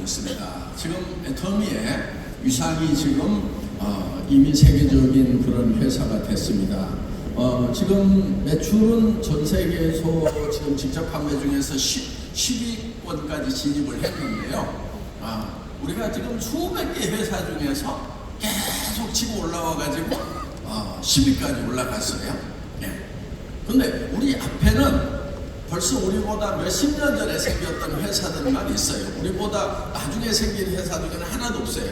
있습니다. 지금 애터미의 위상이 지금 이미 세계적인 그런 회사가 됐습니다. 지금 매출은 전 세계에서 지금 직접 판매 중에서 10위권까지 진입을 했는데요. 우리가 지금 수백 개 회사 중에서 계속 치고 올라와가지고 10위까지 올라갔어요. 근데 우리 앞에는 벌써 우리보다 몇십 년 전에 생겼던 회사들만 있어요. 우리보다 나중에 생긴 회사들은 하나도 없어요.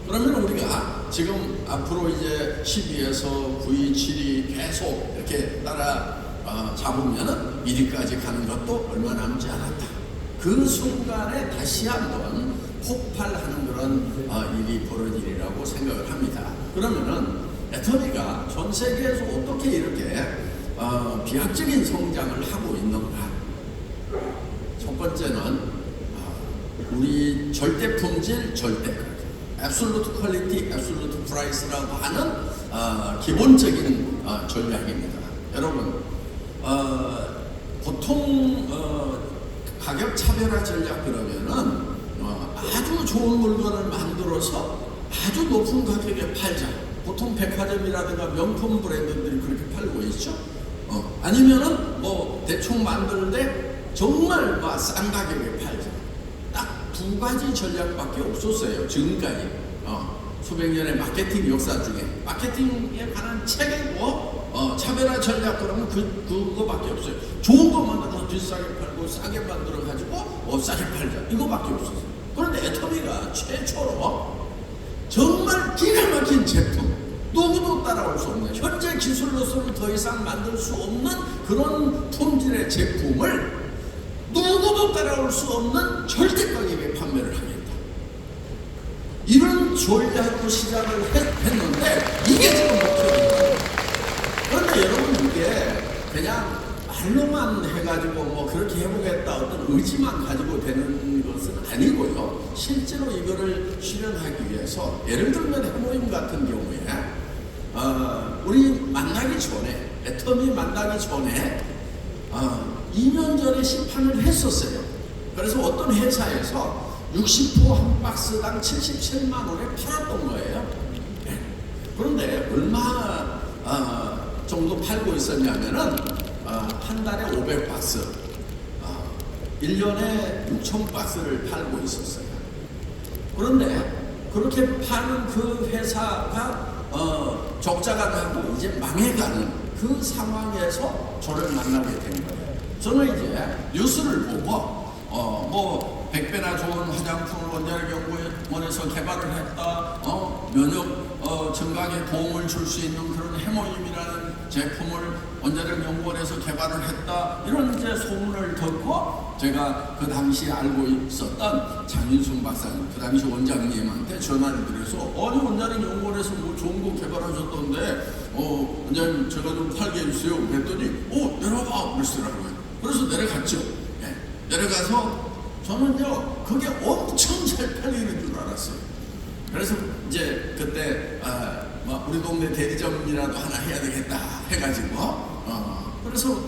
그러면 우리가 지금 앞으로 이제 10위에서 9위, 7위 계속 이렇게 따라 잡으면은 1위까지 가는 것도 얼마 남지 않았다. 그 순간에 다시 한번 폭발하는 그런 일이 벌어지리라고 생각을 합니다. 그러면은 애터미가 전 세계에서 어떻게 이렇게 비약적인 성장을 하고 있는가? 첫 번째는 우리 절대 품질, 절대 가격, absolute quality, absolute price라고 하는 기본적인 전략입니다. 여러분, 보통 가격 차별화 전략 그러면은 아주 좋은 물건을 만들어서 아주 높은 가격에 팔자. 보통 백화점이라든가 명품 브랜드들이 그렇게 팔고 있죠. 아니면은 뭐 대충 만들되 정말 싼 가격에 팔자. 딱 두 가지 전략밖에 없었어요. 지금까지 수백 년의 마케팅 역사 중에 마케팅에 관한 책이고 차별화 전략 그러면 그거밖에 없어요. 좋은 거 만들어서 비싸게 팔고 싸게 만들어 가지고 싸게 팔자. 이거밖에 없었어요. 그런데 애터미가 최초로 정말 기가 막힌 제품, 누구도 따라올 수 없는, 현재 기술로서는 더 이상 만들 수 없는 그런 품질의 제품을 누구도 따라올 수 없는 절대 가격에 판매를 하겠다. 이런 전략으로 시작을 했는데 이게 지금 목표입니다. 그런데 여러분, 이게 그냥 말로만 해가지고 뭐 그렇게 해보겠다 어떤 의지만 가지고 되는 것은 아니고요. 실제로 이거를 실현하기 위해서 예를 들면 해모임 같은 경우에 우리 만나기 전에, 애터미 만나기 전에 2년 전에 시판을 했었어요. 그래서 어떤 회사에서 60호 한 박스당 77만 원에 팔았던 거예요. 그런데 얼마 정도 팔고 있었냐면은 한 달에 500박스, 1년에 6,000박스를 팔고 있었어요. 그런데 그렇게 파는 그 회사가 적자가 나고 이제 망해가는 그 상황에서 저를 만나게 된 거예요. 저는 이제 뉴스를 보고 뭐 100배나 좋은 화장품을 원자력연구원에서 개발을 했다, 면역 증강에 도움을 줄 수 있는 그런 해모임이라는 제품을 원자력연구원에서 개발을 했다, 이런 이제 소문을 듣고 제가 그 당시 알고 있었던 장윤순 박사님, 그 당시 원장님한테 전화를 드려서 아니 원자력연구원에서 뭐 좋은 거 개발하셨던데 원장님 제가 좀 팔게 해주세요 그랬더니 내려가 그러시더라고요. 그래서 내려갔죠. 내려가서 저는요 그게 엄청 잘 팔리는 줄 알았어요. 그래서 이제 그때 우리 동네 대리점이라도 하나 해야 되겠다 해가지고 그래서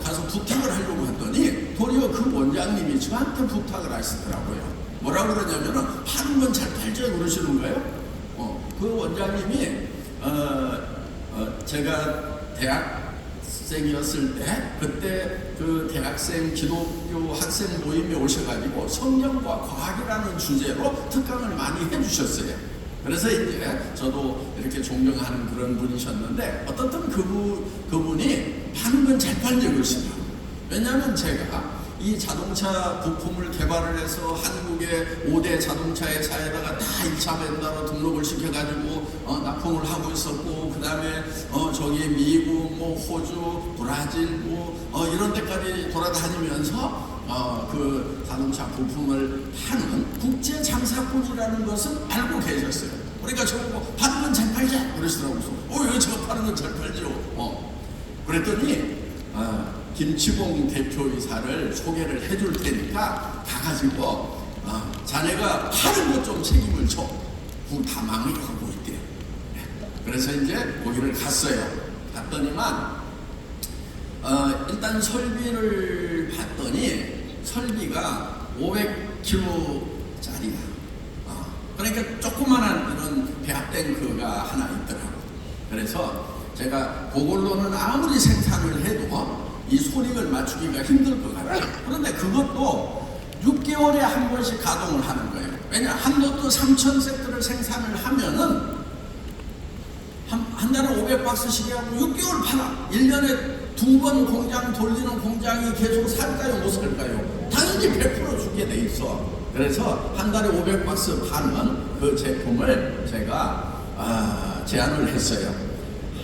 가서 부탁을 하려고 했더니 도리어 그 원장님이 저한테 부탁을 하시더라고요. 뭐라고 그러냐면은 파는 건 잘 팔죠 그러시는 거예요. 그 원장님이 제가 대학생이었을 때 그때 그 대학생 기독교 학생 모임에 오셔가지고 성경과 과학이라는 주제로 특강을 많이 해주셨어요. 그래서 이제 저도 이렇게 존경하는 그런 분이셨는데 어떻든 그분이 파는 건 잘 팔죠 그러시더라고요. 왜냐하면 제가 이 자동차 부품을 개발을 해서 한국의 5대 자동차 회사에다가 다 1차 벤더로 등록을 시켜가지고 납품을 하고 있었고, 그 다음에 저기 미국, 뭐 호주, 브라질, 뭐 이런 데까지 돌아다니면서 그 자동차 부품을 파는 국제 장사꾼이라는 것은 알고 계셨어요. 그러니까 저보고 파는 건 잘 팔자 그러시더라고요. 왜 제가 파는 건 잘 팔죠? 그랬더니 김치봉 대표이사를 소개를 해줄 테니까 가가지고 자네가 파는 것 좀 책임을 져. 그거 다 망해가고 있대요. 그래서 이제 거기를 갔어요. 갔더니만 일단 설비를 봤더니 설비가 500kg 그러니까 조그만한 이런 배합탱크가 하나 있더라고. 그래서 제가 그걸로는 아무리 생산을 해도 이 손익을 맞추기가 힘들 것 같아요. 그런데 그것도 6개월에 한 번씩 가동을 하는 거예요. 왜냐, 한 로또 3,000세트를 생산을 하면은 한 달에 500박스씩 하고 6개월 팔아. 1년에 2번 공장 돌리는 공장이 계속 살까요, 못 살까요? 당연히 100% 주게 돼 있어. 그래서 한 달에 500박스 파는 그 제품을 제가 제안을 했어요.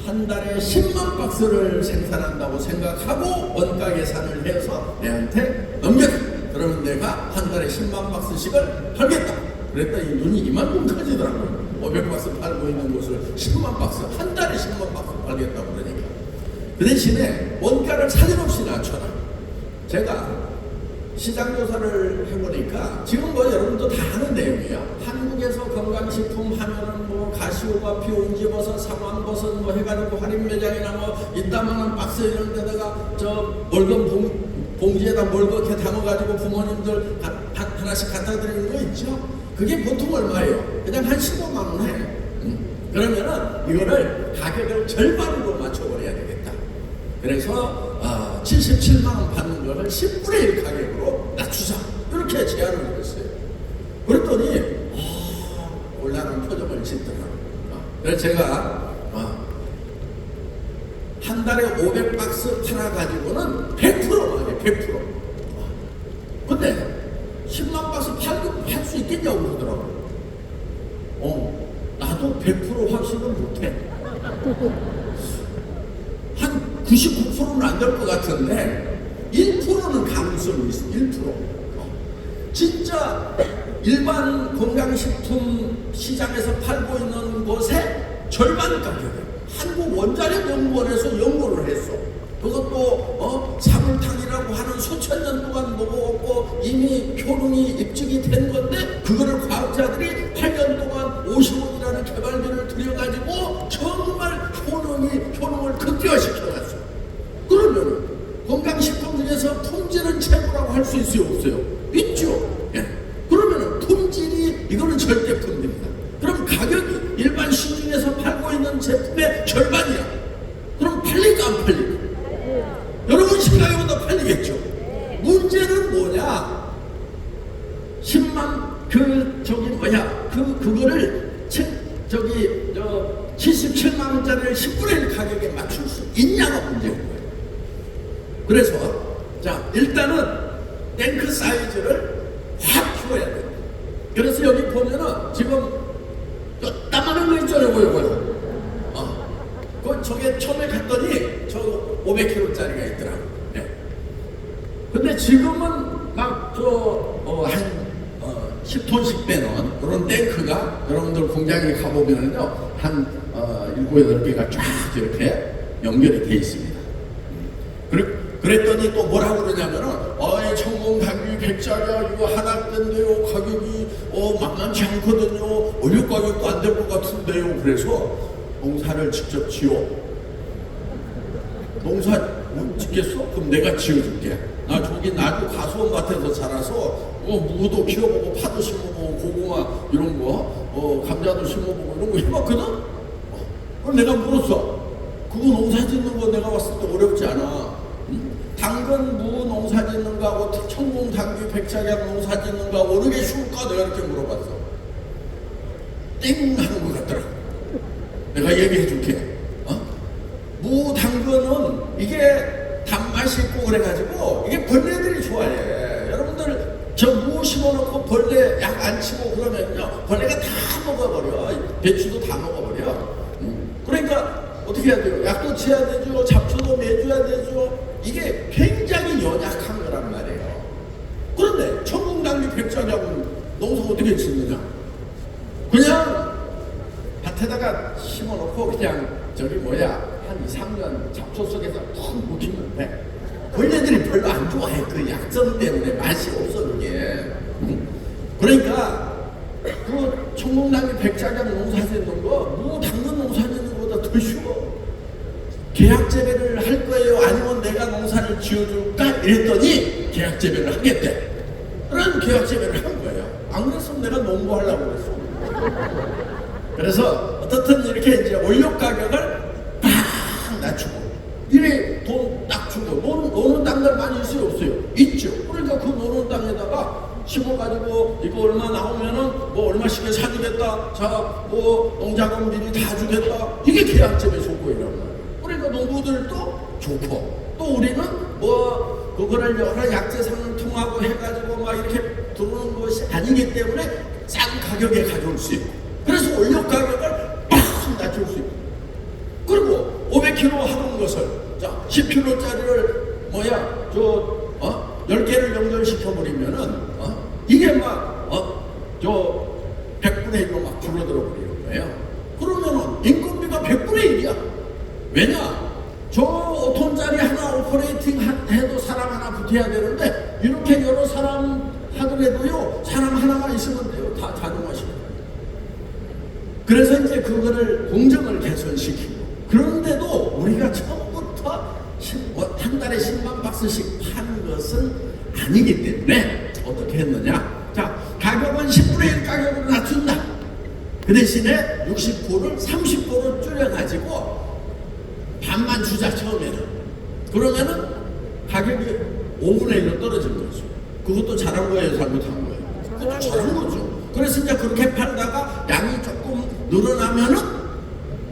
한 달에 10만 박스를 생산한다고 생각하고 원가 계산을 해서 내한테 넘겨라. 그러면 내가 한 달에 10만 박스씩을 팔겠다. 그랬더니 눈이 이만큼 커지더라고요. 500박스 팔고 있는 곳을 10만 박스, 한 달에 10만 박스 팔겠다고 그러니까. 그 대신에 원가를 사정없이 낮춰라. 제가 시장 조사를 해보니까 지금 뭐 여러분도 다 아는 내용이에요. 한국에서 건강식품 하면은 뭐 가시오가피, 온지버섯, 상황버섯 뭐 해가지고 할인 매장이나 뭐 이따만한 박스 이런 데다가 저 멀건 봉지에다 멀겋게 담아가지고 부모님들 하나씩 갖다 드리는 거 있죠. 그게 보통 얼마예요? 그냥 한 15만 원 해. 그러면은 이거를 가격을 절반으로 맞춰버려야 되겠다. 그래서 77만 원 받는 거를 10분의 1 가격으로 낮추자. 이렇게 제안을 했어요. 그랬더니 곤란한 표정을 짓더라고요. 그래서 제가 한 달에 500박스 팔아가지고는 100%만이에요. 100%. 근데 10만 박스 팔 수 있겠냐고 그러더라고요. 나도 100% 확신은 못해. 한 99%는 안 될 것 같은데 1%는 가능성이 있어. 1%. 진짜 일반 건강식품 시장에서 팔고 있는 곳에 절반 가격에 한국원자력연구원에서 연구를 했어. 그것도 사물탕이라고 하는 수천 년 동안 먹어왔고 이미 효능이 입증이 된 건데 그거를 과학자들이 8년 동안 50억이라는 개발비를 들여가지고 정말 효능을 극대화시켜놨어. 그러면 건강식품 중에서 품질은 최고라고 할 수 있어요, 없어요? 있죠. 예. 그러면 품질이 이거는 절대 품질이다. 그럼 가격이 일반 시중에서 팔고 있는 제품의 절반이야. 그럼 팔릴까 안 팔릴까? 여러분 생각해보다 팔리겠죠. 문제는 뭐냐? 10만 그거를 77만 원짜리를 10분의 1 가격에 맞출 수 있냐가 문제인 거예요. 그래서 자 일단은 탱크 사이즈를 확 키워야 돼요. 그래서 여기 보면은 지금 요따만한 거 있잖아요. 저게 처음에 갔더니 저 500kg짜리가 있더라고. 네. 근데 지금은 막 한 10톤씩 빼놓은 그런 탱크가 여러분들 공장에 가보면은요 한 7, 8개가 쫙 이렇게 연결이 돼 있습니다. 그랬더니 또 뭐라고 그러냐면은 청봉당귀 100짜리 이거 하나 뜬데요 가격이 만만치 않거든요. 원료 가격도 안 될 것 같은데요. 그래서 농사를 직접 지어. 농사 못 짓겠어? 그럼 내가 지어줄게. 나도 가수원밭에서 자라서 무도 키워보고 파도 심어보고 고구마 이런 거 감자도 심어보고 이런 거 해봤거든? 그럼 내가 물었어. 그거 농사 짓는 거 내가 봤을 때 어렵지 않아. 당근 무 농사 짓는 거하고 청봉 당귀 백작약 농사 짓는 거하고 어느 게 쉬울까? 내가 이렇게 물어봤어. 땡 하는 것 같더라. 내가 얘기해 줄게. 무 당근은 이게 단맛이 있고 그래가지고 이게 벌레들이 좋아해. 여러분들 저 무 심어놓고 벌레 약 안 치고 그러면요 벌레가 다 먹어버려. 배추도 다 먹어버려. 그러니까 어떻게 해야 돼요? 약도 치야 되죠. 잡초도 매줘야 되죠. 이게 굉장히 연약한 거란 말이에요. 그런데 청봉당귀 백작약은 농사 어떻게 짓느냐? 그냥 밭에다가 심어놓고 그냥 한 2, 3년 잡초 속에서 푹 묵히는데 벌레들이 별로 안 좋아해. 그 약성 때문에 맛이 없어 그게. 그러니까 그 청봉당귀 백작약 농사 짓는 거 무 당근 농사 짓는 것보다 더 쉬워. 계약 재배를 할 거예요? 아니면 내가 농사를 지어줄까? 이랬더니 계약 재배를 하겠대. 그런 계약 재배를 한 거예요. 안 그랬으면 내가 농구하려고 그랬어. 그래서 어떻든 이렇게 이제 원료 가격을 팍 낮추고 이래 돈 딱 주고 노는 땅들 많이 있어요 없어요? 있죠. 그러니까 그 노는 땅에다가 심어가지고 이거 얼마 나오면은 뭐 얼마씩 사주겠다. 자, 뭐 농자금 미리 다 주겠다. 이게 계약점의 조건이란 말이에요. 그러니까 농부들도 좋고 또 우리는 뭐 그거를 여러 약재상을 통하고 해가지고 막 이렇게 들어오는 것이 아니기 때문에 싼 가격에 가져올 수 있고 그래서 원료 가격을 팍 낮출 수 있고 그리고 500kg 하던 것을 자 10kg짜리를 10개를 연결시켜버리면은 이게 막 100분의 1로 막 줄어들어 버리는 거예요. 그러면은 인건비가 100분의 1이야. 왜냐? 저 5톤짜리 하나 오퍼레이팅 해도 사람 하나 붙여야 되는데 이렇게 여러 사람 하더라도요 사람 하나만 있으면 돼요. 다 자동화시켜요. 그래서 이제 그거를 공정을 개선시키고 그런데도 우리가 처음부터 한 달에 10만 박스씩 파는 것은 아니기 때문에 어떻게 했느냐? 자, 가격은 10분의 1 가격으로 낮춘다. 그 대신에 60%를 30% 줄여가지고 반만 주자 처음에는. 그러면은 가격이 5분의 1로 떨어진 거죠. 그것도 잘한 거예요, 잘못한 거예요? 그것도 잘한 거죠. 그래서 이제 그렇게 팔다가 양이 조금 늘어나면은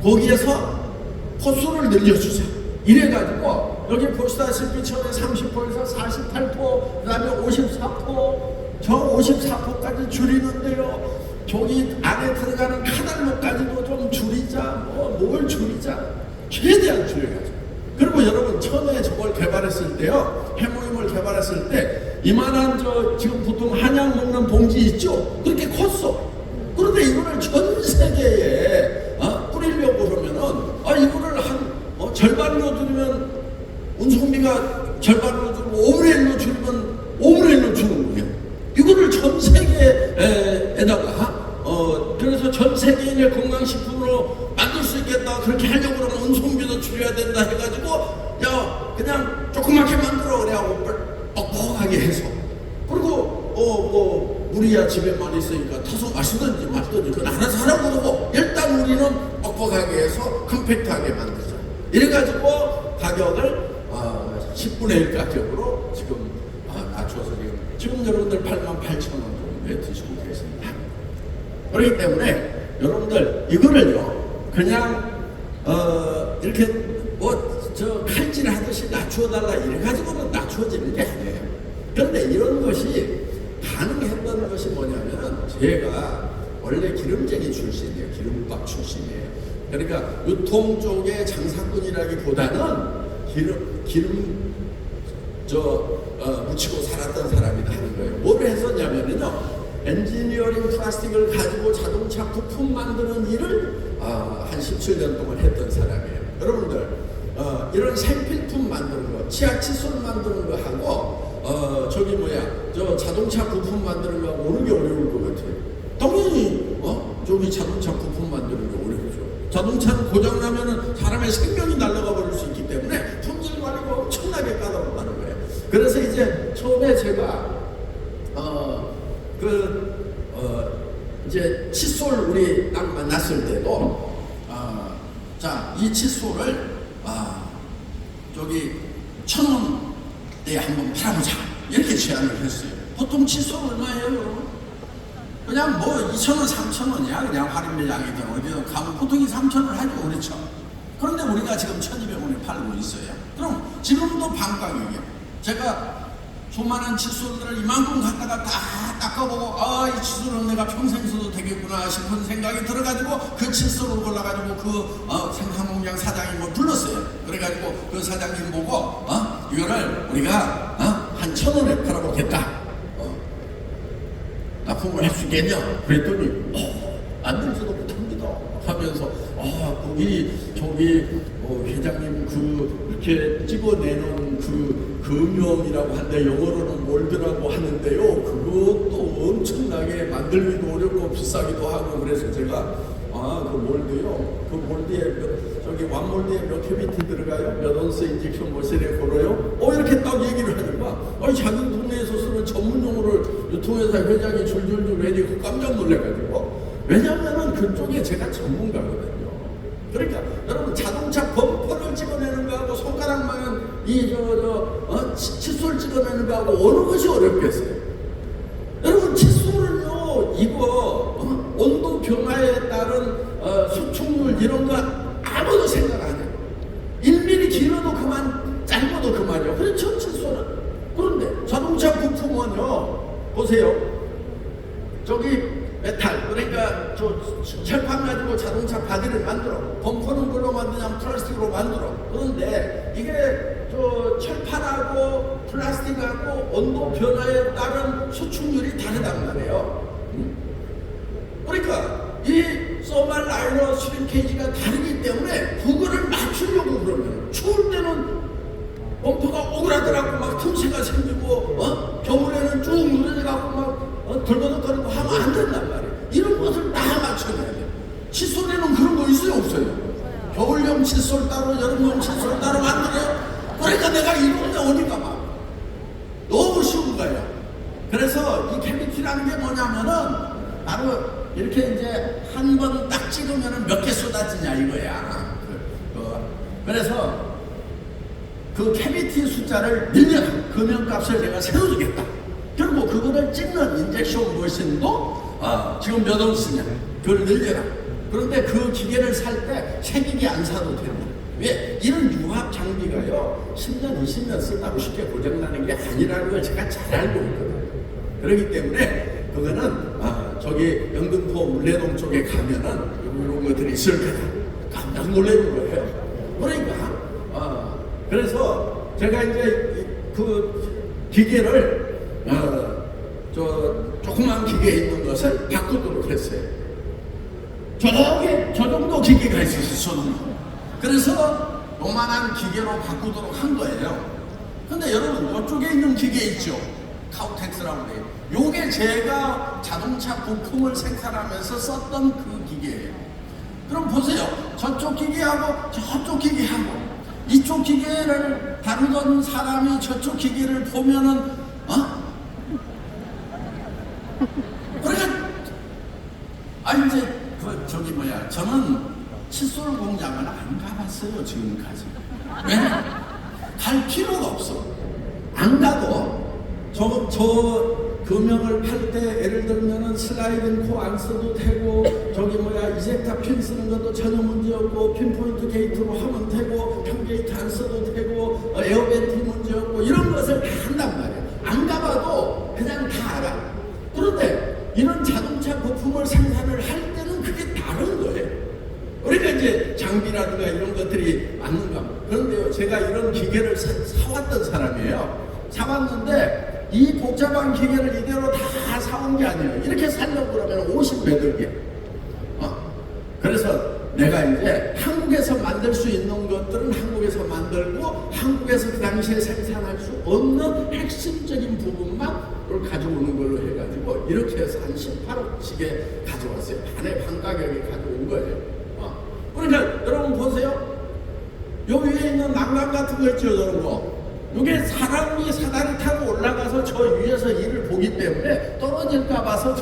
거기에서 포수를 늘려주자. 이래가지고 여기 보시다시피 처음에 30포에서 48포, 그 다음에 54포, 저 54포까지 줄이는데요. 저기 안에 들어가는 카달로까지도 좀 줄이자, 뭘 줄이자. 최대한 줄여가지고. 그리고 여러분 처음에 저걸 개발했을 때요. 해모임을 개발했을 때 이만한 지금 보통 한약 먹는 봉지 있죠? 그렇게 컸어. 그런데 이거를 전 세계에 뿌리려고 그러면은 이거를 한 절반으로 줄이면 운송비가 절반으로 줄이고 5분의 1로 줄이면 5분의 1로 주는 거예요. 이거를 전 세계에다가 그래서 전 세계인의 건강식품으로 만들 수 있겠다. 그렇게 하려고 그러면 운송비도 줄여야 된다 해가지고 야 그냥 조그맣게 만들어 그래하고 뻑뻑하게 해서 그리고 우리야 집에 많이 있으니까 타서 마시든지 맞든지 그건 알아서 하라고 그러고 일단 우리는 뻑뻑하게 해서 컴팩트하게 만들자. 이래가지고 가격을 10분의 1 가격으로 지금 낮춰서 지금 여러분들 88,000원 정도에 드시고 계십니다. 그렇기 때문에 여러분들 이거를요 그냥 이렇게 칼질 하듯이 낮추어달라 이래가지고는 낮추어지는 게 아니에요. 그런데 이런 것이 가능했던 것이 뭐냐면은 제가 원래 기름쟁이 출신이에요. 기름밥 출신이에요. 그러니까 유통 쪽의 장사꾼이라기보다는 기름 묻히고 살았던 사람이다 하는 거예요. 뭘 했었냐면요. 엔지니어링 플라스틱을 가지고 자동차 부품 만드는 일을 한 17년 동안 했던 사람이에요. 여러분들 이런 생필품 만드는 거, 치약 칫솔 만드는 거 하고 저 자동차 부품 만드는 거 어느 게 어려울 것 같아요? 당연히 저기 자동차 부품 만드는 게 어렵죠. 자동차는 고장 나면은 사람의 생명이 날아가 버릴 수 있기 때문에 품질 관리가 엄청나게 까다롭다는 거예요. 그래서 이제 처음에 제가 이제 칫솔 우리 딱 만났을 때도 자, 이 칫솔을 저기 1,000원에 한번 팔아보자 이렇게 제안을 했어요. 보통 칫솔 얼마예요? 그냥 2,000원, 3,000원이야. 그냥 할인 매장이든 어디든 가면 보통이 3,000원 하죠, 그렇죠? 그런데 우리가 지금 1,200원에 팔고 있어요. 그럼 지금도 반가격이에요. 제가 조만한 칫솔들을 이만큼 갖다가 다 닦아보고 이 칫솔은 내가 평생 써도 되겠구나 싶은 생각이 들어가지고 그 칫솔을 골라가지고 그 생산공장 사장님을 불렀어요. 그래가지고 그 사장님 보고 이거를 우리가 한 1,000원에 팔아보겠다. 납품을 할 수 있겠냐? 그랬더니 안 들지도 못합니다. 하면서 거기 저기 회장님 이렇게 찍어내는 음영이라고 하는데 영어로는 몰드라고 하는데요. 그것도 엄청나게 만들기도 어렵고 비싸기도 하고 그래서 제가 그 몰드요. 그 몰드에 저기 왕몰드에 몇 캐비티 들어가요? 몇 온스 인젝션 머신에 걸어요? 이렇게 딱 얘기를 하니까 자기 동네에서 쓰는 전문 용어를 유통회사 회장이 줄줄줄 내리고 깜짝 놀래가지고 왜냐면은 그쪽에 제가 전문가거든요. 그러니까 여러분 자동차 범퍼를 찍어내는 거하고 손가락만은 칫솔 찍어내는 거하고 어느 것이 어렵겠어요? 여러분 칫솔은요 이거 온도 변화에 따른 수축률 이런 거 아무도 생각 안 해요. 1mm 길어도 그만 짧아도 그만이요. 그렇죠 칫솔은. 그런데 자동차 부품은요 보세요. 저기 메탈 그러니까 철판 가지고 자동차 바디를 만들어. 범퍼는 뭘로 만드냐면 플라스틱으로 만들어. 그런데 이게 철판하고 플라스틱하고 온도 변화에 따른 수축률이 다르단 말이에요. 그러니까 이 소말 라이너 스링케이지가 다르기 때문에 그거를 맞추려고 그러면 추울 때는 범퍼가 오그라들어갖고 막 틈새가 생기고 겨울에는 쭉 누르져갖고 막 덜거덕거리고 하면 안 된단 말이에요. 이런 것을 다 맞춰야 돼요. 칫솔에는 그런 거 있어요 없어요? 겨울용 칫솔 따로 여름용 칫솔 따로 만들어요. 그러니까 내가 이런 데 어디 가봐. 너무 쉬운 거예요. 그래서 이 캐비티라는 게 뭐냐면은 바로 이렇게 이제 한 번 딱 찍으면은 몇 개 쏟아지냐 이거야. 그래서 그 캐비티 숫자를 늘려라. 금연값을 내가 세워주겠다. 그리고 그거를 찍는 인젝션 머신도 지금 몇 온스냐 그걸 늘려라. 그런데 그 기계를 살 때 새기기 안 사도 됩니다. 왜? 이런 융합 장비가요 10년 20년 쓴다고 쉽게 고장나는 게 아니라는 걸 제가 잘 알고 있거든요. 그렇기 때문에 그거는 저기 영등포 물레동 쪽에 가면은 이런 것들이 있을 거다. 깜짝 놀라는 거예요. 그러니까 그래서 제가 이제 그 기계를 조그만 기계에 있는 것을 바꾸도록 했어요. 저 정도 기계가 있었어요. 저는. 그래서 요만한 기계로 바꾸도록 한 거예요. 근데 여러분 이쪽에 있는 기계 있죠? 카우텍스라고 그래요. 요게 제가 자동차 부품을 생산하면서 썼던 그 기계예요. 그럼 보세요. 저쪽 기계하고 저쪽 기계하고 이쪽 기계를 다루던 사람이 저쪽 기계를 보면은 그러니까 이제 저는 칫솔 공장을 안 가봤어요 지금까지. 왜냐? 갈 필요가 없어. 안 가도 저 금형을 팔 때 예를 들면은 슬라이딩 코 안 써도 되고 이젝타 핀 쓰는 것도 전혀 문제 없고 핀포인트 게이트로 하면 되고 형 게이트 안 써도 되고 에어벤트 문제 없고 이런 것을 다 한단 말이에요. 안 가봐도 그냥 다 알아. 그런데 이런 자동차 부품을 생산을 할 때는 그게 다른 거예요. 그러니까 이제 장비라든가 이런 것들이 맞는가. 그런데요 제가 이런 기계를 사왔던 사람이에요. 사왔는데 이 복잡한 기계를 이대로 다 사온 게 아니에요. 이렇게 살려고 그러면 50몇 개. 그래서 내가 이제 한국에서 만들 수 있는 것들은 한국에서 만들고 한국에서 그 당시에 생산할 수 없는 핵심적인 부분만 가져오는 걸로 해가지고 이렇게 해서 한 18억씩에 가져왔어요. 반 가격에 가져온 거예요. 그러니까 여러분 보세요. 여기 위에 있는 난간 같은 거 있죠, 저런 거. 이게 사람이 사다리 타고 올라가서 저 위에서 일을 보기 때문에 떨어질까 봐서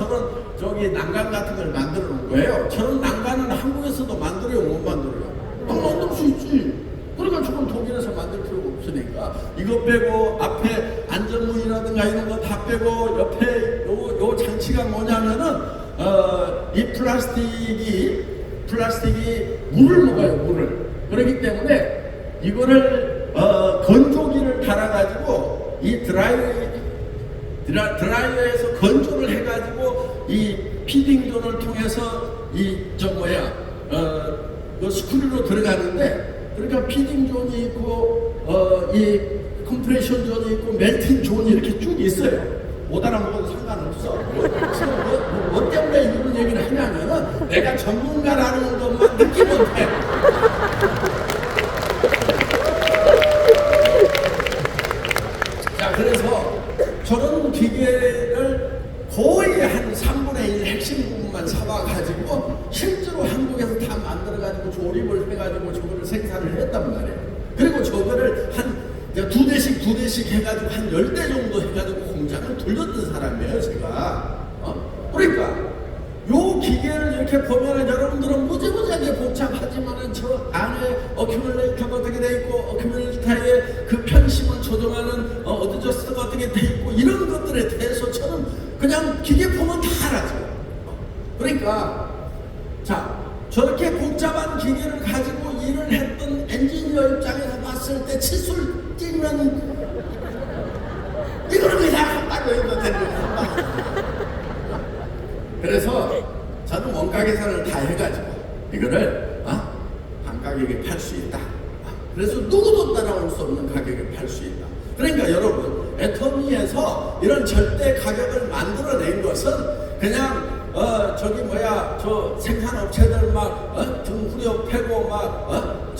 저기 난간 같은 걸 만들어 놓은 거예요. 저런 난간은 한국에서도 만들어요, 못 만들어요? 만들 수 있지. 그러니까 저건 독일에서 만들 필요가 없으니까 이거 빼고 앞에 안전문이라든가 이런 거 다 빼고 옆에 요 장치가 뭐냐면은 이 플라스틱이 물을 먹어요, 물을. 그렇기 때문에 이거를 건조기를 달아가지고 이 드라이어에서 건조를 해가지고 이 피딩존을 통해서 그 스크류로 들어가는데 그러니까 피딩존이 있고 이 컴프레션 존이 있고 멜팅 존이 이렇게 쭉 있어요. 못 알아먹어도 상관없어. 지금 뭐 때문에 이런 무슨 얘기를 하냐면은 내가 전문가라는 것만 느끼면 돼. 자, 그래서 저런 기계를 거의 한 3분의 1 핵심 부분만 사와가지고 실제로 한국에서 다 만들어가지고 조립을 해가지고 저거를 생산을 했단 말이에요. 그리고 저거를 한 두 대씩 해가지고 한 10대 정도 해가지고 공장을 돌렸던 사람이에요, 제가. 그러니까 요 기계를 이렇게 보면은 여러분들은 무지무지하게 복잡하지만은 저 안에 어큐뮬레이터가 어떻게 돼 있고 어큐뮬레이터의 그 편심을 조정하는 어드저스트가 어떻게 돼 있고 이런 것들에 대해서 저는 그냥 기계 보면 다 알아요. 그러니까 자, 저렇게 복잡한 기계를 가지고 일을 했던 엔지니어 입장에서 봤을 때 칫솔 찌면 이거는 그냥 한다고 해도 되는 거야. 그래서 저는 원가 계산을 다 해가지고 이거를 반가격에 팔 수 있다. 그래서 누구도 따라올 수 없는 가격에 팔 수 있다. 그러니까 여러분, 애터미에서 이런 절대 가격을 만들어낸 것은 그냥 저 생산업체들 막 등 후려 패고 막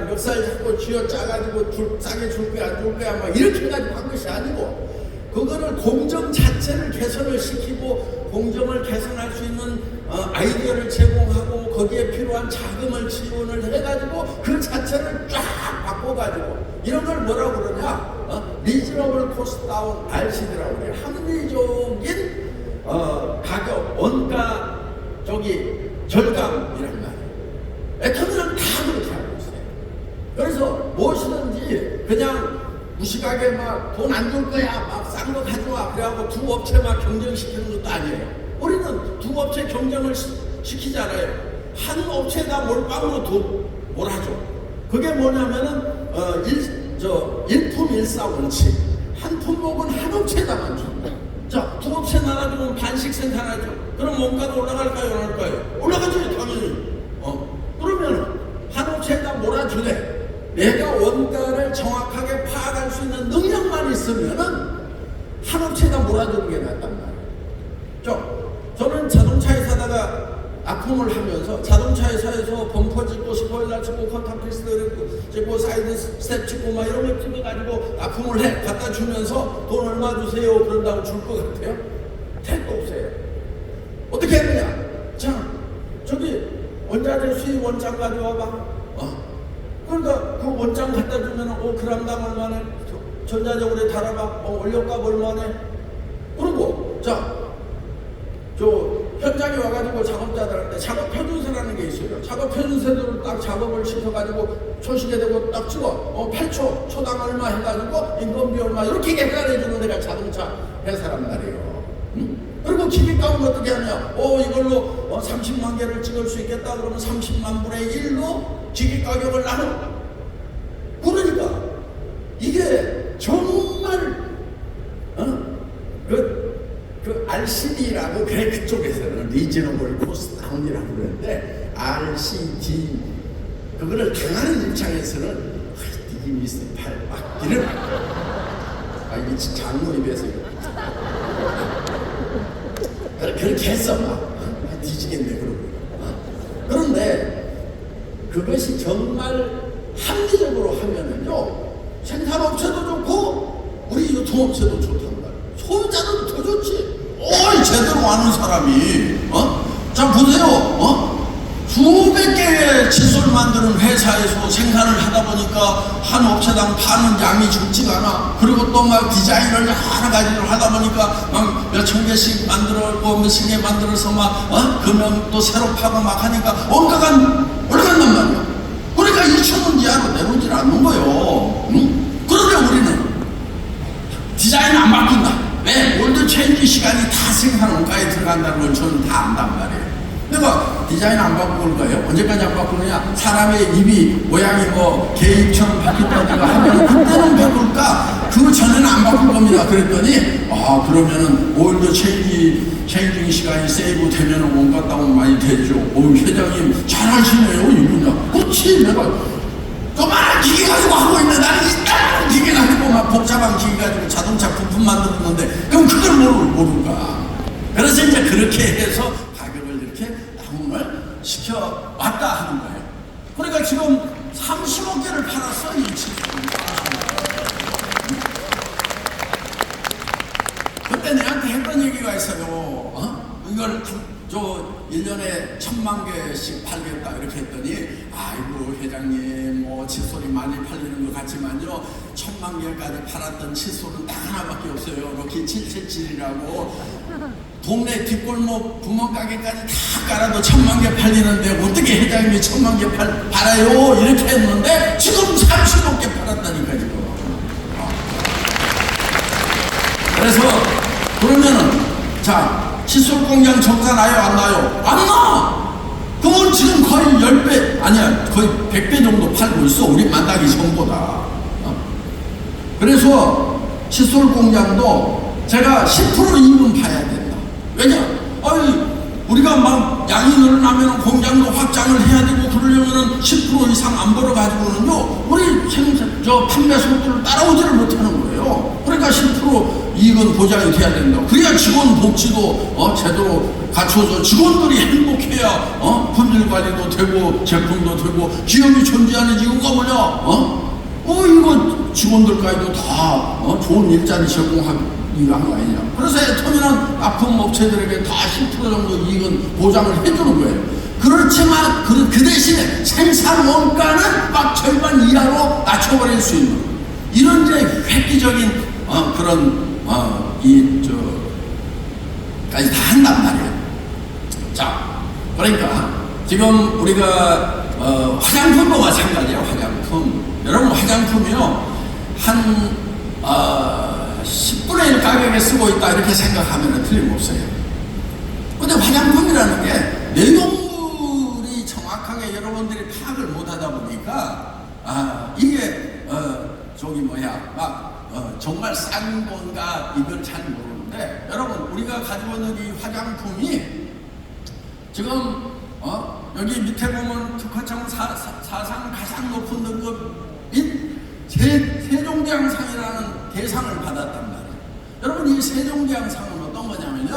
멱살 잡고 쥐어 짜가지고 싸게 줄 거야 안 줄 거야 막 이렇게 가지고 한 것이 아니고, 그거를 공정 자체를 개선을 시키고 공정을 개선할 수 있는 아이디어를 제공하고 거기에 필요한 자금을 지원을 해가지고 그 자체를 쫙 바꿔가지고 이런 걸 뭐라고 그러냐? 리즈너블 코스트 다운 RCD라고 그래요. 합리적인 가격, 원가 절감이란 말이에요. 애터미는 다 그렇게 하고 있어요. 그래서 무엇이든지 그냥 무식하게 막 돈 안 줄 거야, 막 싼 거 가져와 그래갖고 두 업체 막 경쟁시키는 것도 아니에요. 우리는 두 업체 경쟁을 시키잖아요. 한 업체에다 몰빵으로 몰아줘. 그게 뭐냐면은 일품일사 원칙. 한 품목은 한 업체에다만 준다. 자, 두 업체 나눠주면 반씩 생산하죠. 그럼 원가가 올라갈까요, 안 올까요? 올라가죠, 당연히. 그러면 한 업체에다 몰아주네. 내가 원가를 정확하게 파악할 수 있는 능력만 있으면은 한 업체에다 몰아주는 게 낫단 말이에요. 저는 자동차 회사다가 납품을 하면서 자동차 회사에서 범퍼 찍고 스포일러 찍고 컨택티스트 찍고 사이드 스텝 찍고 막 이런 거 찍어가지고 납품을 해 갖다 주면서 돈 얼마 주세요 그런다고 줄 것 같아요? 택도 없어요. 어떻게 했느냐? 자, 저기 원자재 수입 원장 가져와봐. 그러니까 그 원장 갖다 주면 그람당 얼마네? 전자적으로 달아봐. 원료값 얼마네? 그리고 자, 현장에 와가지고 작업자들한테 작업 표준서라는 게 있어요. 작업 표준서대로 딱 작업을 시켜가지고 초시계 되고 딱 찍어. 8초, 초당 얼마 해가지고 인건비 얼마 이렇게 계산해주는 데가 자동차 회사란 말이에요. 그리고 기계값은 어떻게 하냐? 이걸로 30만 개를 찍을 수 있겠다 그러면 30만 분의 1로 기계 가격을 나눠. 그러니까 이게 정말 그 RCD라고 그래, 그쪽에서는 리저너블 코스트 다운이라고 그러는데 RCD 그거를 당하는 입장에서는 이게 미스 팔 이런 이게 장로 입에서 그렇게 했어 막 뒤지겠네 그러고. 그런데 그것이 정말 합리적으로 하면은요 생산업체도 좋고 우리 유통업체도 좋단 말이에요. 소비자는 더 좋지. 제대로 아는 사람이 자 보세요. 수백 개의 칫솔 만드는 회사에서 생산을 하다 보니까 한 업체당 파는 양이 적지가 않아. 그리고 또 막 디자인을 여러 가지를 하다 보니까 막 몇천 개씩 만들고 몇십 개 만들어서 막 금형 또 새로 파고 막 하니까 원가가 올라간단 말이야. 그러니까 2,000원 이하로 내려오질 않는 거예요. 그러면 우리는 디자인 안 바꾼다. 왜? 월드 체인지 시간이 다 생산 원가에 들어간다는 걸 저는 다 안단 말이에요. 내가 디자인 안 바꾸는 거예요. 언제까지 안 바꾸느냐? 사람의 입이 모양이 개입처럼 바뀌었다든가 하면 그때는 바꿀까? 그 전에는 안 바꿀 겁니다. 그랬더니 그러면은 월드 체인징 시간이 세이브 되면 원가 다운 많이 되죠. 회장님 잘하시네요. 이분야. 그렇지. 내가 조그마한 기계 가지고 하고 있는데 나는 이딴 기계 가지고 막 복잡한 기계 가지고 자동차 부품 만들었는데 그럼 그걸 모를까? 그래서 이제 그렇게 해서 시켜 왔다 하는 거예요. 그러니까 지금 30억 개를 팔았어, 이 칫솔. 그때 내한테 했던 얘기가 있어요. 이걸 1년에 1000만 개씩 팔겠다 이렇게 했더니, 아이고 회장님 뭐 칫솔이 많이 팔리는 것 같지만요, 1000만 개까지 팔았던 칫솔은 딱 하나밖에 없어요. 로키 777이라고 동네 뒷골목 구멍가게까지 다 깔아도 1000만 개 팔리는데 어떻게 회장님이 1000만 개 팔아요 이렇게 했는데 지금 30억 개 팔았다니까 지금. 그래서 그러면은 자, 칫솔 공장 정사 나요 안 나요? 안 나! 그건 지금 거의 10배 아니야 거의 100배 정도 팔고 있어, 우리 만나기 전보다. 그래서 칫솔 공장도 제가 10% 이익은 봐야 된다. 왜냐? 우리가 막 양이 늘어나면 공장도 확장을 해야 되고 그러려면은 10% 이상 안 벌어가지고는요, 우리 판매 속도를 따라오지를 못하는 거예요. 그러니까 10% 이익은 보장이 돼야 된다. 그래야 직원 복지도 제대로 갖춰서 직원들이 행복해야 품질 관리도 되고 제품도 되고 기업이 존재하는 이유가 뭐냐? 이거 직원들까지도 다 좋은 일자리 제공하기 위한 거 아니냐. 그래서 애터미는 납품 업체들에게 다 10% 정도 이익은 보장을 해주는 거예요. 그렇지만 그 대신에 생산 원가는 막 절반 이하로 낮춰버릴 수 있는 이런 이제 획기적인 까지 다 한단 말이에요. 자, 그러니까 지금 우리가 화장품도 마찬가지예요. 화장품. 여러분 화장품이요 한 10분의 1 가격에 쓰고 있다 이렇게 생각하면 틀림없어요. 근데 화장품이라는 게 내용물이 정확하게 여러분들이 파악을 못하다 보니까 이게 정말 싼 건가 이걸 잘 모르는데, 여러분 우리가 가지고 있는 이 화장품이 지금 여기 밑에 보면 특허청 사상 가장 높은 등급인 세종대왕상이라는 대상을 받았단 말이에요. 여러분 이 세종대왕상은 어떤 거냐면요,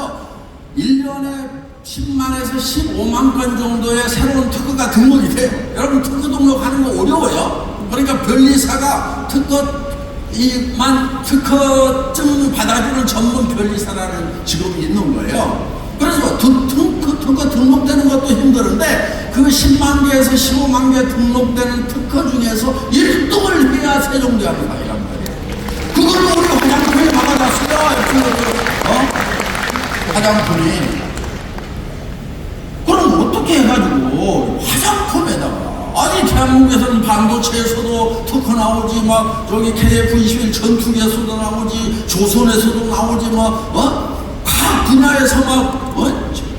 1년에 10만에서 15만 건 정도의 새로운 특허가 등록이 돼요. 여러분 특허 등록하는 거 어려워요. 그러니까 변리사가 특허증을 받아주는 전문 변리사라는 직업이 있는 거예요. 그래서 특허 등록되는 것도 힘드는데 그 10만 개에서 15만 개 등록되는 특허 중에서 1등을 해야 세종대왕상이란 말이에요. 그걸로 우리 화장품에 막아놨어요. 화장품이. 그럼 어떻게 해가지고 화장품에다가, 아니 대한민국에서는 반도체에서도 특허 나오지, 막 저기 KF21 전투기에서도 나오지, 조선에서도 나오지, 각 분야에서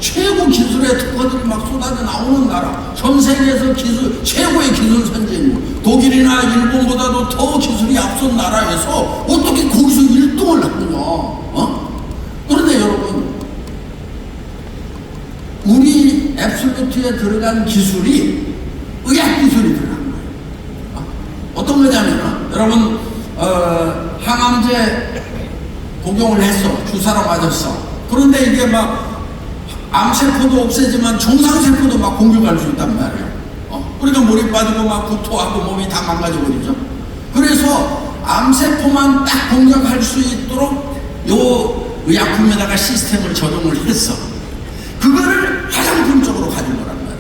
최고 기술의 특허들이 막 쏟아져 나오는 나라, 전 세계에서 최고의 기술 선진국, 독일이나 일본보다도 더 기술이 앞선 나라에서 어떻게 거기서 1등을 하느냐? 그런데 여러분, 우리 앱솔루트에 들어간 기술이 의학 기술이 들어간 거예요. 어떤 거냐면, 여러분 항암제 복용을 했어, 주사로 맞았어. 그런데 이게 막 암세포도 없애지만 정상세포도 막 공격할 수 있단 말이에요. 그러니까 몰입 빠지고 막 구토하고 몸이 다 망가져버리죠. 그래서 암세포만 딱 공격할 수 있도록 요 의약품에다가 시스템을 적용을 했어. 그거를 화장품 쪽으로 가진 거란 말이에요.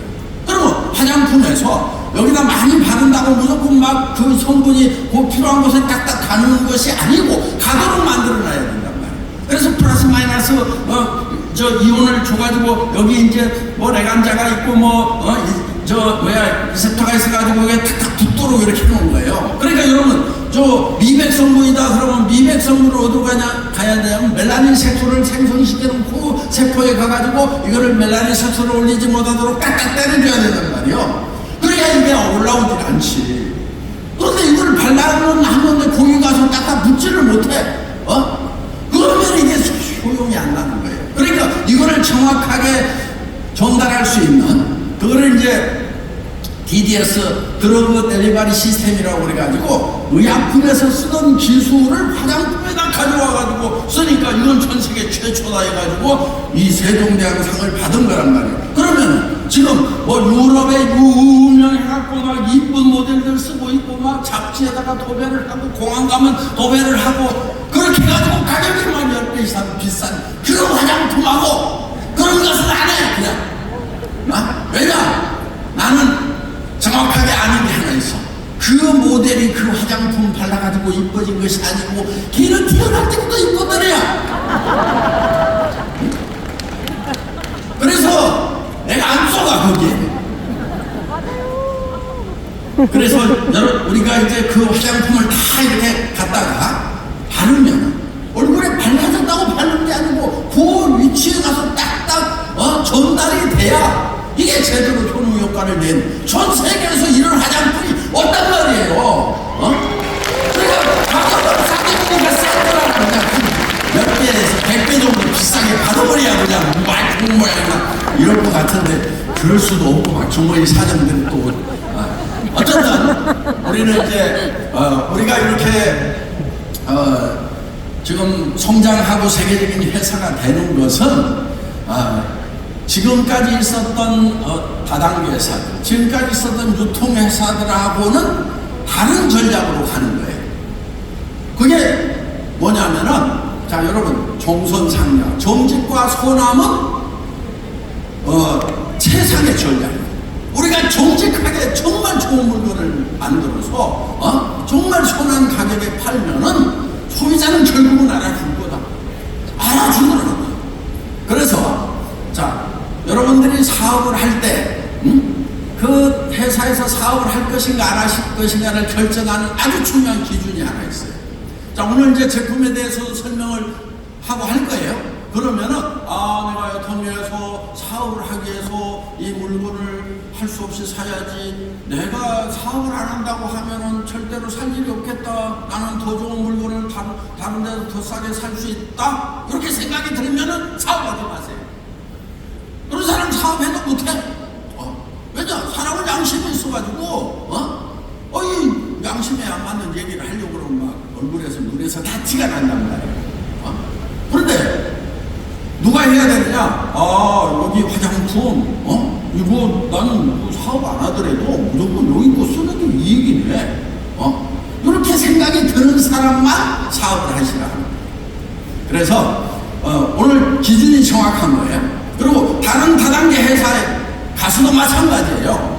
그러면 화장품에서 여기다 많이 바른다고 무조건 막 그 성분이 그 필요한 곳에 딱딱 가는 것이 아니고 가도록 만들어놔야 된단 말이에요. 그래서 플러스 마이너스 이온을 줘가지고 여기 이제 레간자가 있고 리셉터가 있어가지고 그게 탁탁 붙도록 이렇게 해놓은 거예요. 그러니까 여러분 미백 성분이다 그러면 미백 성분을 어디로 가야 되냐면 멜라닌 색소를 생성시켜놓고 세포에 가가지고 이거를 멜라닌 색소를 올리지 못하도록 딱딱 때려줘야 된단 말이에요. 그래야 이게 올라오질 않지. 그런데 이걸 발라하는데 거기 가서 딱딱 붙지를 못해. 그러면 이게 소용이 안 나는 거예요. 그러니까 이거를 정확하게 전달할 수 있는 그거를 이제 DDS 드러그 델리버리 시스템이라고 그래가지고 의약품에서 쓰던 기술을 화장품에다 가져와가지고 쓰니까 이건 전 세계 최초다 해가지고 이 세종대왕상을 받은 거란 말이에요. 그러면 지금 뭐 유럽에 유명해갖고 막 이쁜 모델들 쓰고 있고 막 잡지에다가 도배를 하고 공항 가면 도배를 하고 그렇게 해가지고 가격이 막 10배 이상 비싼 그런 화장품하고 그런 것은 안 해. 그냥 왜냐? 나는 정확하게 아는 게 하나 있어. 그 모델이 그 화장품 발라가지고 이뻐진 것이 아니고 걔는 태어날 때부터 이뻤더래야. 그래서 내가 안 쏘가 거기에. 그래서 우리가 이제 그 화장품을 다 이렇게 갖다가 바르면 얼굴에 발라졌다고 바르는 게 아니고 그 위치에 가서 딱딱 전달이 돼야 이게 제대로 효능 효과를 낸 전 세계에서 이런 화장품이 없단 말이에요. 그러니까 가격을 싸게 주니까 싼 거라 그냥 몇 배에서 100배 정도 비싸게 받아버려야 그냥 말품 모양이나 이럴 것 같은데 그럴 수도 없고 막 정말 이 사정들이 또 어쨌든 우리는 이제 우리가 이렇게 지금 성장하고 세계적인 회사가 되는 것은 지금까지 있었던 다단계 회사들, 지금까지 있었던 유통회사들하고는 다른 전략으로 가는 거예요. 그게 뭐냐면은, 자, 여러분, 종선상략, 정직과 소남은 최상의 전략이에요. 우리가 정직하게 정말 좋은 물건을 만들어서 정말 선한 가격에 팔면은 소비자는 결국은 알아줄 거다. 알아주더라는 거예요. 그래서 자, 여러분들이 사업을 할 때 그 회사에서 사업을 할 것인가 안 할 것인가를 결정하는 아주 중요한 기준이 하나 있어요. 자, 오늘 이제 제품에 대해서 설명을 하고 할 거예요. 그러면은 내가 애터미에서 사업을 하기 위해서 이 물건을 할 수 없이 사야지, 내가 사업을 안 한다고 하면은 절대로 살 일이 없겠다, 나는 더 좋은 물건을 다른 데서 더 싸게 살 수 있다, 이렇게 생각이 들면은 사업하지 마세요. 그런 사람 사업해도 못해. 왜냐? 사람은 양심이 있어가지고 이 양심에 안 맞는 얘기를 하려고 그러면 막 얼굴에서 눈에서 다 티가 난단 말이에요. 그런데 누가 해야 되느냐? 여기 화장품 이거 나는 사업 안 하더라도 무조건 여기 거 쓰는 게 이익이네. 이렇게 생각이 드는 사람만 사업을 하시라. 그래서 오늘 기준이 정확한 거예요. 그리고 다른 다단계 회사에 가서도 마찬가지예요.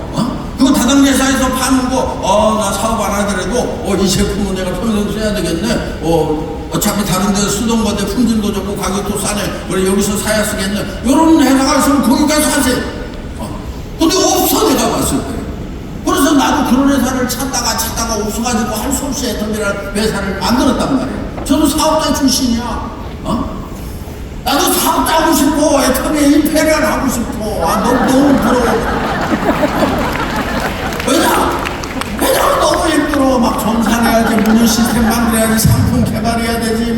그 다단계 회사에서 파는 거, 나 사업 안 하더라도 이 제품은 내가 평생 써야 되겠네. 어차피 다른 데서 쓰던 건데 품질도 좋고 가격도 싸네. 그래 여기서 사야 쓰겠네. 이런 회사가 있으면 거기 가서 하세요. 근데 없어, 내가 봤을 때. 그래서 나도 그런 회사를 찾다가 없어가지고 할 수 없이 애터미라는 회사를 만들었단 말이에요. 저도 사업자 출신이야. 나도 사업자 하고 싶어. 애터미 임페리얼 하고 싶어. 너무 부러워. 왜냐 너무 힘들어. 막 정산해야지, 문연 시스템 만들어야지, 상품 개발해야 되지,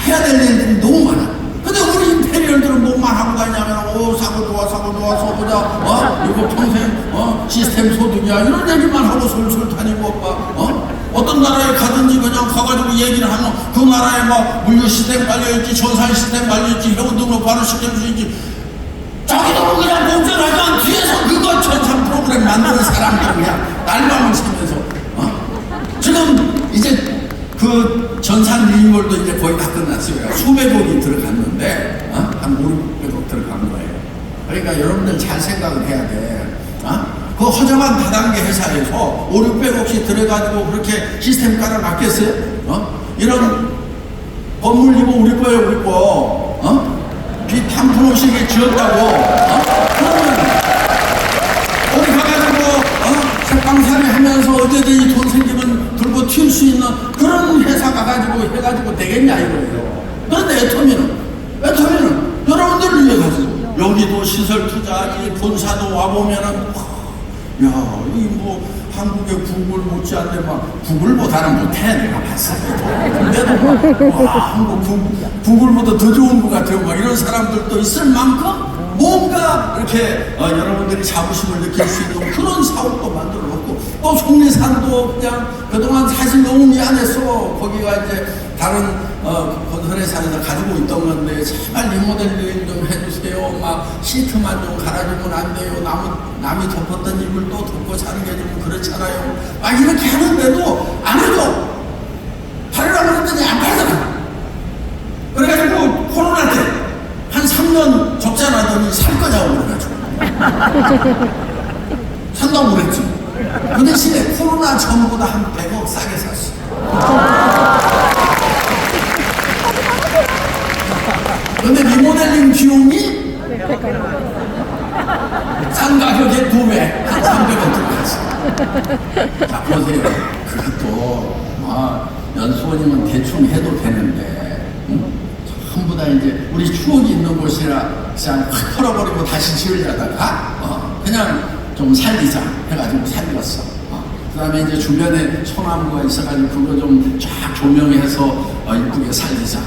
해야 될 일들이 너무 많아. 근데 우리 임페리얼들은 뭐만 하고 가냐면, 사고 좋아, 써보자, 이거 평생, 시스템 소득이야. 이런 얘기만 하고 솔솔 다니고, 어떤 나라에 가든지 그냥 가가지고 얘기를 하면 그 나라에 막 물류 시스템 깔려있지, 전산 시스템 깔려있지, 회원 등록 바로 시킬 수 있지. 저기도 그냥 공전하지만 뒤에서 그거 전산 프로그램 만드는 사람들 그냥 날밤을 새면서 지금 이제 그 전산 리뉴얼도 이제 거의 다 끝났어요. 수백억이 들어갔는데 한 500억 들어간 거예요. 그러니까 여러분들 잘 생각을 해야 돼. 그 허접한 다단계 회사에서 500~600억씩 들어가지고 그렇게 시스템 깔아놨겠어요? 이런 건물 이거 우리 거예요, 우리 거. 한 프로씩이 지었다고. 그러면 거기 가가지고 색방살이 하면서 어제든지 돈 생기면 들고 튈 수 있는 그런 회사 가가지고 해가지고 되겠냐 이거예요. 그런데 애터미는 여러분들을 위해 가지고 여기도 시설 투자하지, 본사도 와보면은 한국의 구글 못지않게 구글보다는 못해, 내가 봤을 때. 근데도 한국 구글보다 더 좋은 것 같아요. 이런 사람들도 있을 만큼 뭔가 이렇게 여러분들이 자부심을 느낄 수 있는 그런 사업도 만들어 놓고, 또 속리산도 그냥 그동안 사실 너무 미안했어. 거기가 이제 다른 건설회사에서 가지고 있던 건데 제발 리모델링 좀 해주세요. 막 시트만 좀 갈아주면 안 돼요. 남이 덮었던 이불 또 덮고 사는 게 좀 그렇잖아요. 막 이렇게 하는데도 안 해줘. 팔으라고 그랬더니 안 팔잖아. 그래가지고 코로나 때 한 3년 적자 나더니 살 거냐고 그래가지고 산다고 그랬지. 그 대신에 코로나 전보다 한 100억 싸게 샀어. 근데 리모델링 비용이 산 가격의 2배, 한 300원 들어갔어. 자, 보세요. 그것도 연수원이면 대충 해도 되는데 전부 다 이제 우리 추억이 있는 곳이라 그냥 확 털어버리고 다시 지으려다가 그냥 좀 살리자 해가지고 살렸어. 그 다음에 이제 주변에 소나무가 있어가지고 그거 좀 쫙 조명해서 이쁘게 살리자.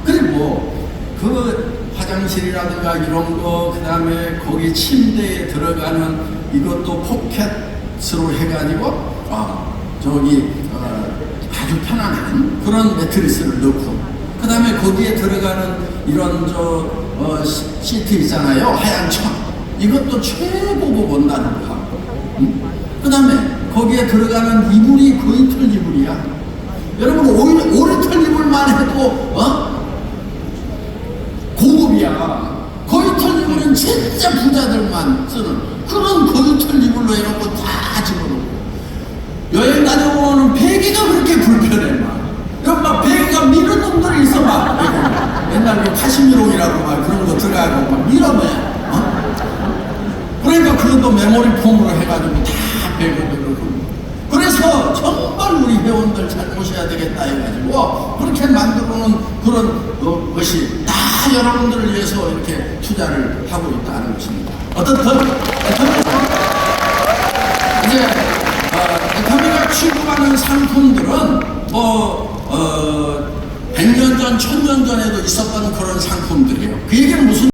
그리고 그 화장실이라든가 이런 거, 그 다음에 거기 침대에 들어가는 이것도 포켓으로 해가지고 저기 아주 편안한 그런 매트리스를 넣고, 그 다음에 거기에 들어가는 이런 시트 있잖아요. 하얀 천. 이것도 최고급 원단으로 하고, 그 다음에 거기에 들어가는 이불이 거의 털 이불이야. 여러분, 오리 털 이불만 해도 고급이야. 거의 털 이불은 진짜 부자들만 쓰는 그런 거의 털 이불로 해놓고 다 집어넣고, 여행 다녀오는 베개가 그렇게 불편해. 막 베개가 미는 놈들이 있어. 막 옛날 그 카시미롱이라고 막 그런 거 들어가고 막 밀어내. 그러니까 그것도 메모리 폼으로 해가지고 다 베개들을. 그래서 정말 우리 회원들 잘 모셔야 되겠다 해가지고 그렇게 만들어놓은 그런 것이 다 여러분들을 위해서 이렇게 투자를 하고 있다는 것입니다. 이제 애터미가 취급하는 상품들은 100년 전, 1000년 전에도 있었던 그런 상품들이에요. 그 얘기는 무슨